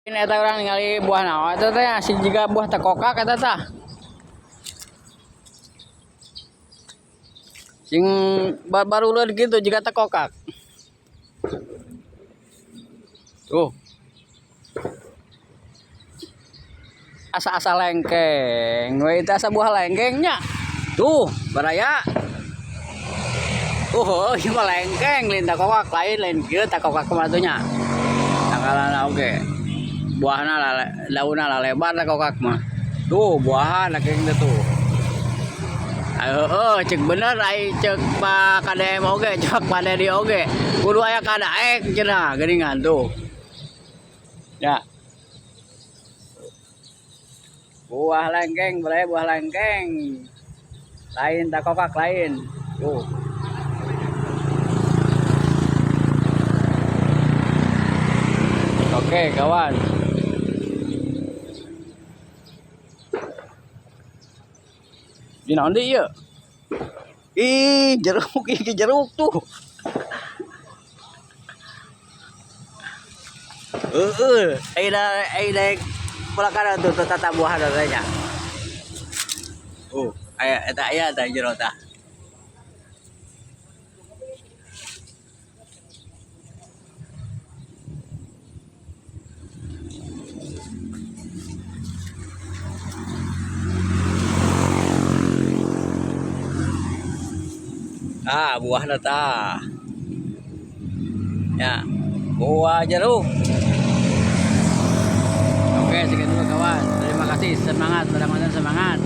Ini eta urang ningali buah naon eta teh asing jiga buah tekokak eta tah. Sing baruleun kitu jiga tekokak. Tuh. Asa-asa lengkeng, we itu asa buah lengkengnya. Tuh, baraya. Ieu mah lengkeng lain tekokak lain kieu tekokak kumatunya. Tanggalana oge. Buahna daunna lebar tekokak mah. Tuh, buahan lengkeng teh tuh. Heueuh, cek bener ai cek Pak KDM oge, cek Pak Dedi oge. Kudu aya kadaek cenah geuningan tuh. Ya. Buah lengkeng, bere buah lengkeng. Lain tekokak lain. Tuh. Oke, kawan. Di naon deui ieu? Ih, jeruk, iki jeruk tuh. Aida pelakara tuh tata buah datanya. Aya eta aya tah jero tah. Buahna tah. Ya, buah jeruk. Oke, segitu kawan. Terima kasih, semangat, mudah-mudahan semangat.